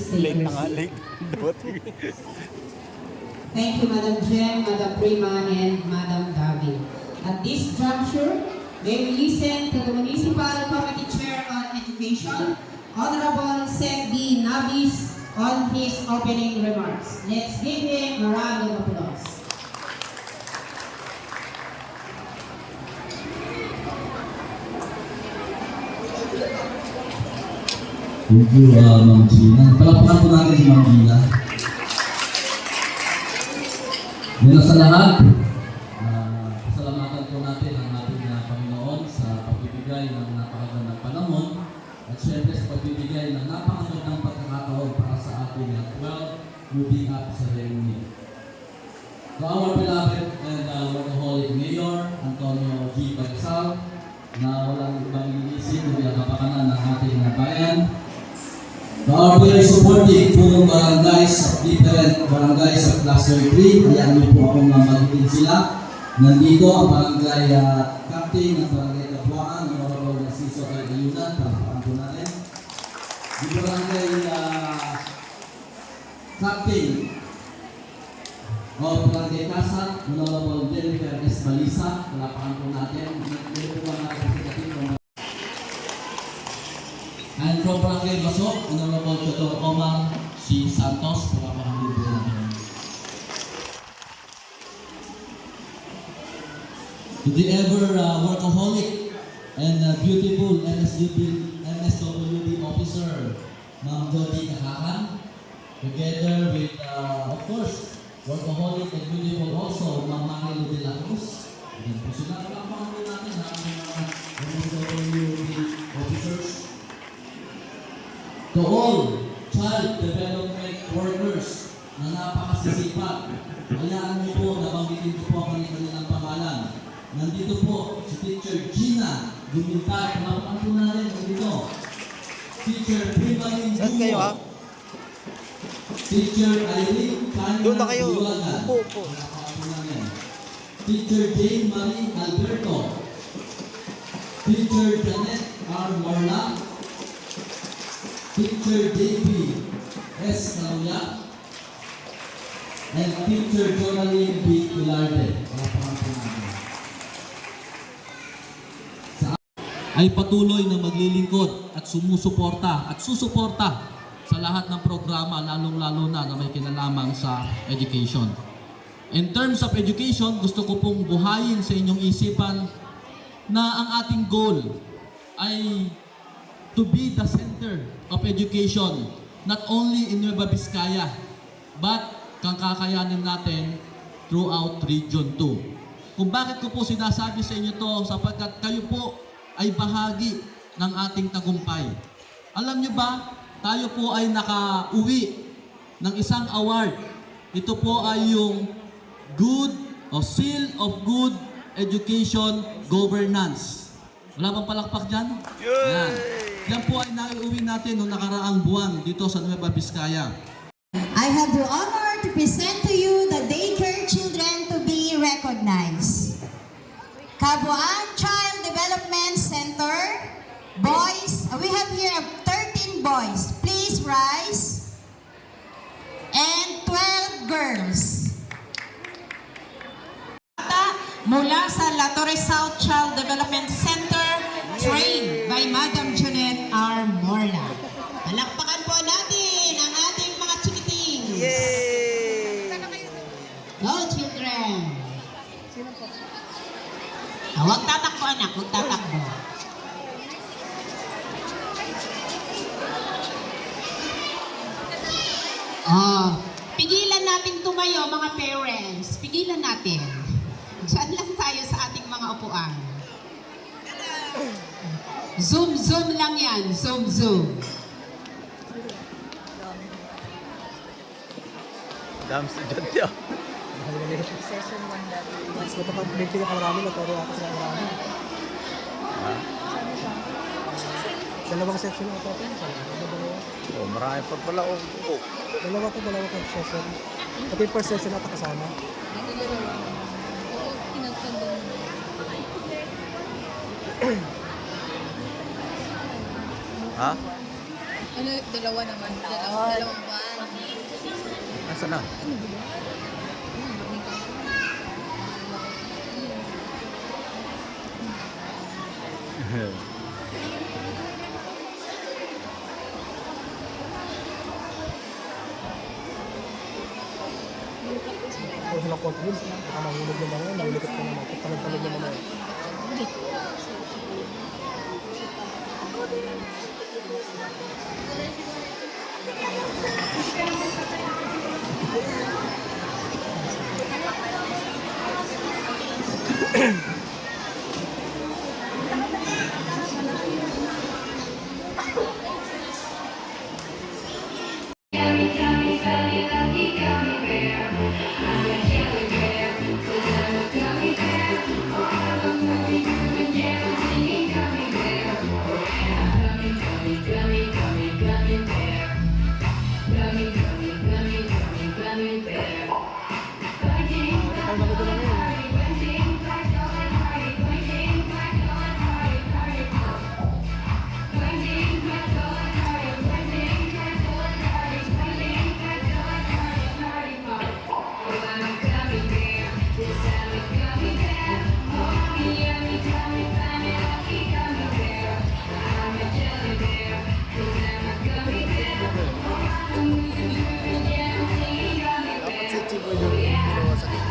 State Late na nga, University. late. Thank you, Madam Jem, Madam Prima, and Madam Davi. At this juncture, may we listen to the Municipal Committee Chair on Education, Honorable Sec D. Navis, on his opening remarks. Let's give him a round of applause. Thank you, Ma'am Gina. Palakpakan po natin si Ma'am Gina. Mula sa lahat, pasalamatan po natin ang ating Panginoon sa pagbibigay ng napakagandang panahon at syempre sa pagbibigay ng napakagandang pagkakataon para sa ating 12 moving up ceremony. To our beloved and workaholic Mayor Antonio G. Bagsal, na walang ibang iniisip kundi ang kapakanan ng ating bayan. To our very supportive pulong barangays of different barangays of Cluster 3, hayaan niyo po akong mabalikin sila. Nandito ang barangay captain ng barangay Kabuaan, ang Honorable Narciso Ayunan, palakpakan po natin. Di barangay captain of barangay Kasat, Honorable Jennifer S. Balisa, palakpakan po natin. Dito po ang representative. And from Barangay Basok, Honorable Chodor Omar C. Santos, palakpakan din po natin. To the ever workaholic and beautiful MSWD officer, Ma'am Jody Kakakan, together with, of course, workaholic and beautiful also, Ma'am Manilo de la Cruz. Again po sila, palakpakan din natin ang mga MSWD officers. To all child development workers na napakasisipag, hayaan niyo po, nabanggitin ko po ang kanilang pangalan. Nandito po si Teacher Gina Gumintay, palakpakan po natin nandito. Teacher Primalin Saan kayo, ha? Teacher Irene Doon na Kanya kayo. Dulagan, Upo. palakpakan po natin. Teacher Jane Marie Alberto. Teacher Janet R. Morla. Teacher J.P. S. Kaluya, and Teacher Jonaline B. Ilarde. Ay patuloy na maglilingkod at sumusuporta at susuporta sa lahat ng programa, lalong-lalo na may kinalaman sa education. In terms of education, gusto ko pong buhayin sa inyong isipan na ang ating goal ay to be the center of education, not only in Nueva Vizcaya, but kang kakayanin natin throughout Region 2. Kung bakit ko po sinasabi sa inyo to, sapagkat kayo po ay bahagi ng ating tagumpay. Alam nyo ba, tayo po ay nakauwi ng isang award. Ito po ay yung Seal of Good Education Governance. Wala bang palakpak dyan? Yan. Yan po ay naiuwi natin noong nakaraang buwan dito sa Nueva Vizcaya. I have the honor to present to you the daycare children to be recognized. Kabuaan Child Development Center, boys, we have here 13 boys. Please rise. And 12 girls. Mula sa La Torre South Child Development Center, trained by Madam Janet R. Morla. Palakpakan po natin ang ating mga chikiting. Yay! Go, children! Huwag tatakbo, anak. Huwag tatakbo. Pigilan natin tumayo, mga parents. Pigilan natin. Diyan lang tayo sa ating mga upuan. Zoom, zoom lang yan. Zoom, zoom. Dami estudyante, ah. Session 1 mas kapag may pinakamarami na toro ako sa marami. Ha? Dalawang section na ito. Oh, marami pa pala. Oh. Dalawa pa session. Pati yung first session ata kasama. Ha? Ano, dalawa naman. Dalawang buwan. Nasaan na? Kung silang confidence, baka mahulog yung mga yun, nahulikot ko naman. Talog-talog yung mga yun. Ikaw na ito lang yun. Dapat si Chico yung ginawa sa akin.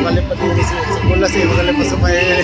Magalipat din si Bulas eh, magalipat sa may...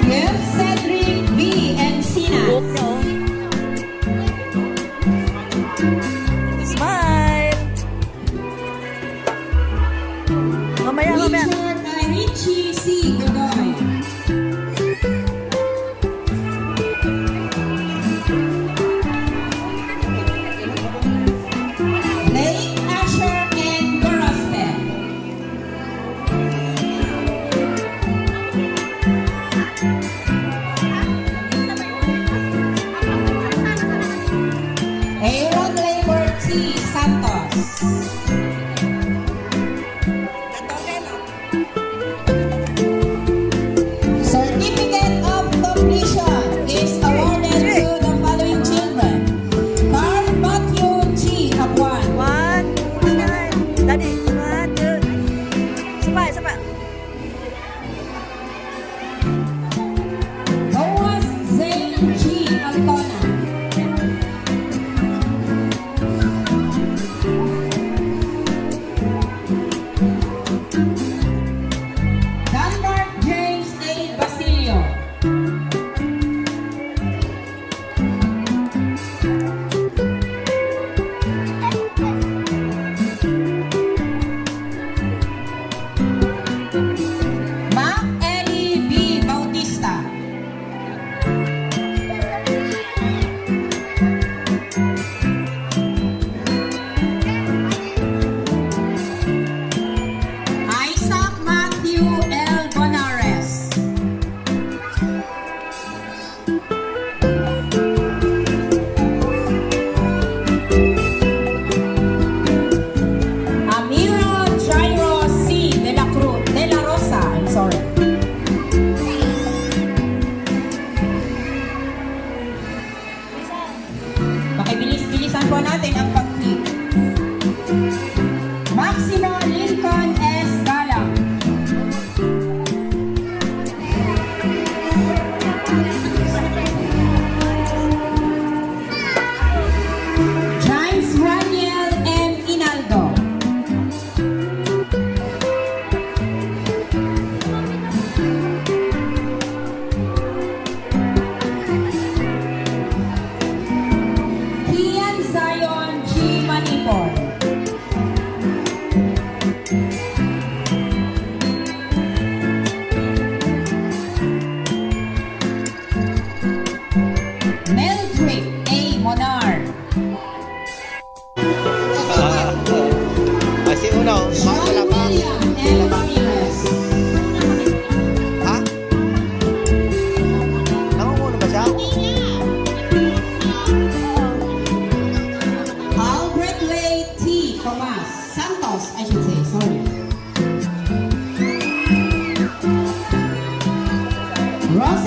Yes, Cedric B. and Sina. Smile! Mamaya, mamaya. Richard Richie C. Godoy.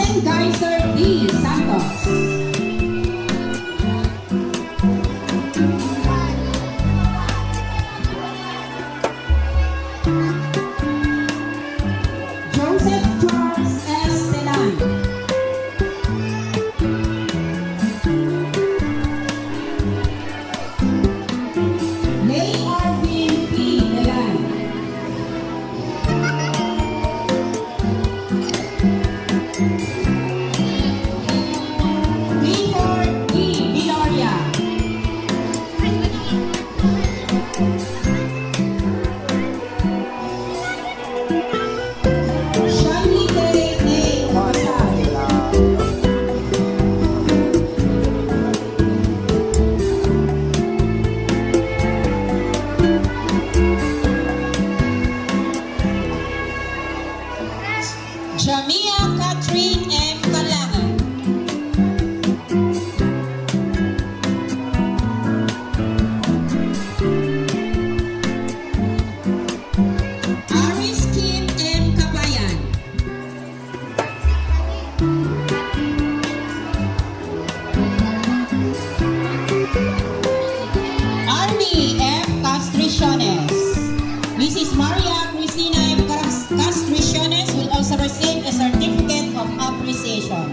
Allen Geyser D. Santos. Joseph Charles S. Telan. Lay Arvin P. Telan. Clifford E. Viloria. Shani Tere A. Rosal. Jamia Catherine M. Kalangan. Aris Kim M. Kabayan. Arnie F. Castriciones. Mrs. Maria Cristina M. Castriciones will also receive a certificate of appreciation.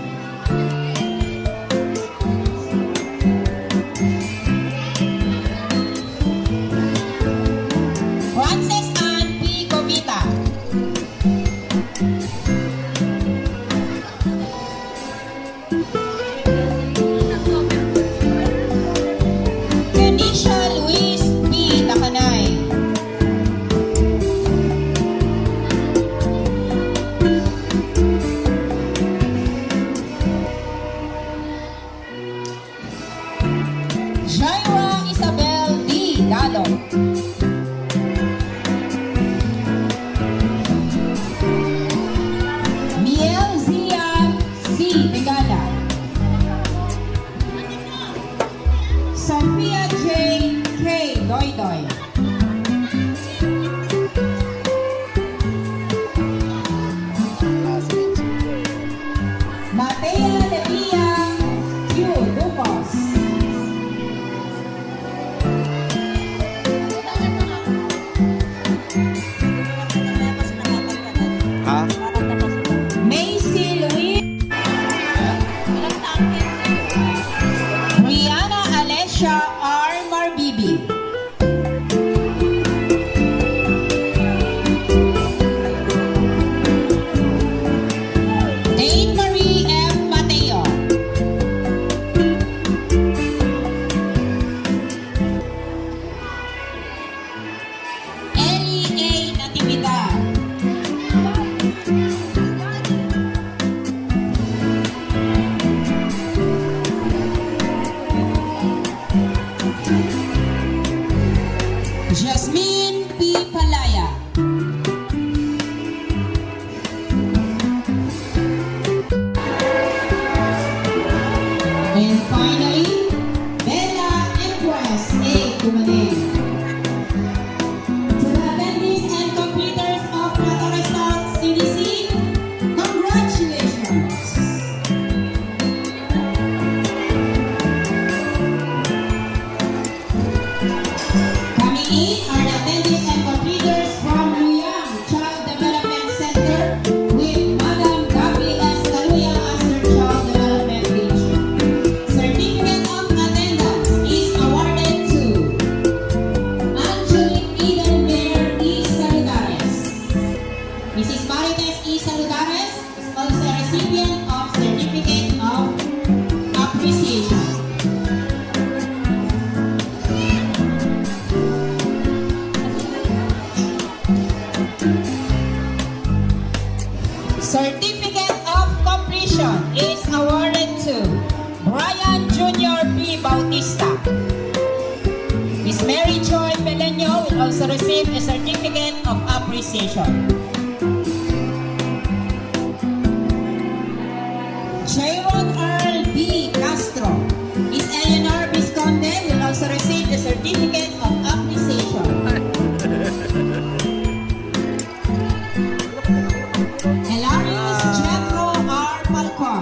Frances Ann P. Covita. Kenisha Luis P. Takanay. Jaira Isabel D. Dalo. Miel Zia C. Begala. Sophia J. K. Doydoy. Matea Levia Q. Ducos. Ha? Macy Louise. Rihanna Alessia R. Marbibi. Dane Marie F. Mateo. Ellie A. Natividad. Jasmine P. Palaya. And finally, Bella Empress A. Kumanin. To the attendees and completers of Matarazan CDC, congratulations! Coming in are the attendees and completers from Luyang Child Development Center with Madam Gabi S. Kaluya as their Child Development Teacher. Certificate of attendance is awarded to Angelique Eden Mayor E. Saludares. Mrs. Marites E. Saludares is also a recipient of Certificate of Appreciation. Certificate of Completion is awarded to Brian Jr. P. Bautista. Miss Mary Joy Pelenyo will also receive a Certificate of Appreciation. Jaron Earl B. Castro. Miss Eleanor Visconde will also receive a Certificate of Appreciation. Hilarious Jethro R. Falcon.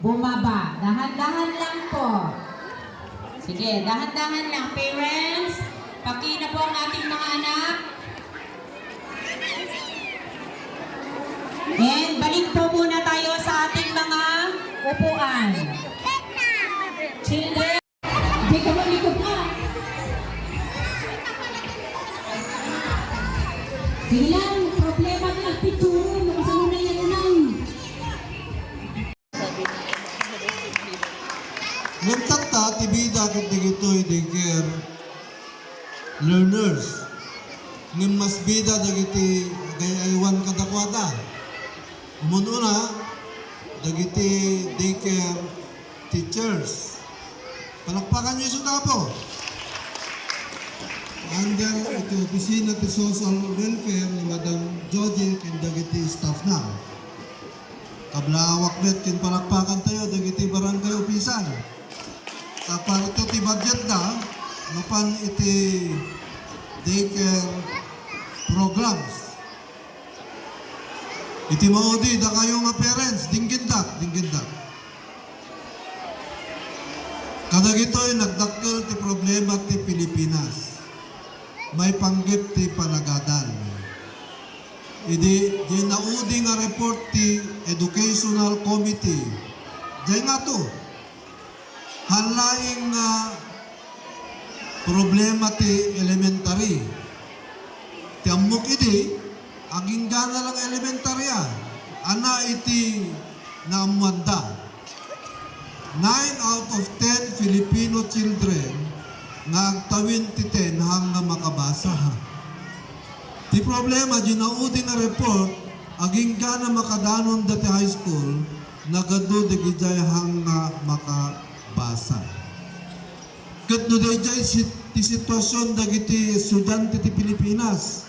bumaba. Dahan-dahan lang po. Sige, dahan-dahan lang. Parents, pakina po ang ating mga anak. And balik po muna tayo sa ating mga upuan. Children, hindi ka malikot ka. Sige lang, problema ka ang picture. Nakasama na yan lang. Nagtakta, tibida kung digito'y daycare learners. Ng mas bida dagiti gayaywan kadakwada. Umununa, dagiti daycare teachers. Palakpakan niyo yung tapo. Under ito, Opisina ti Social Welfare ni Madam Joji kin dagiti staff na. Kablawak net kin palakpakan tayo dagiti barangay opisan. Kapag ito ti budget na, mapan iti daycare programs. Iti maudi da kayo nga parents, dinggindak. Kadag ito'y nagdakkel ti problema ti Pilipinas. May panggip ti panagadan. Idi naudi nga report ti Educational Committee. Diyan nga to. Halaing problema ti elementary. Ti amok idi, aging gana lang elementarya. Ana iti naamwanda. 9 out of 10 Filipino children nga agtawin ti 10 hanggang makabasa. Ti problema, ginaudi nga report, aging gana makadanon dati high school, nagado di gijay hanggang makabasa. Kat no dayjay ti sitwasyon dagiti estudyante ti Pilipinas,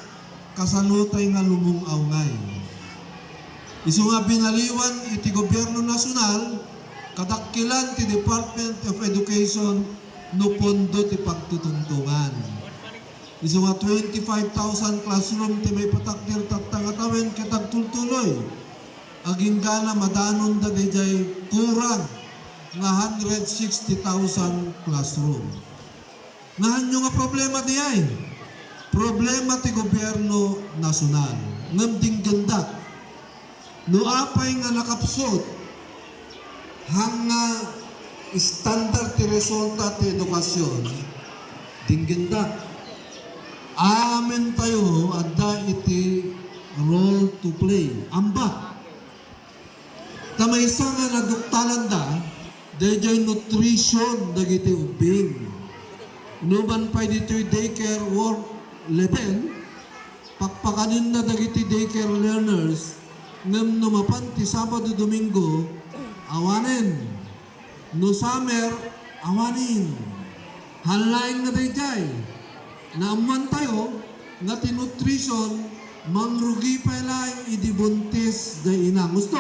kasalutay nga lumungaw ngay. Isu nga binaliwan iti gobyerno nasyonal, kadakkilan ti Department of Education no pondo ti pagtutungtungan. Isu nga 25,000 classroom ti may patakdir tatangatawin kitag tultuloy. Aging gana madanon da dayjay kurang nga 160,000 classroom. Nahan nyo nga problema di ay. Problema ti gobyerno nasyonal. Ngam ding ganda. No apay nga nakapsot hanga standard ti resulta ti edukasyon, tingginda. Amen tayo, adda iti role to play. Amba. Tamaysa nga nagduktalan da, dayjay nutrition dagiti ubing. Numan pa dito daycare work level, pakpakanin na dagiti daycare learners, ngam numapan ti Sabado Domingo, awanen. No summer, awanin. Halaing na dayjay. Naaman tayo, nga ti nutrition, mangrugi pa lang idibuntis da ina. Gusto?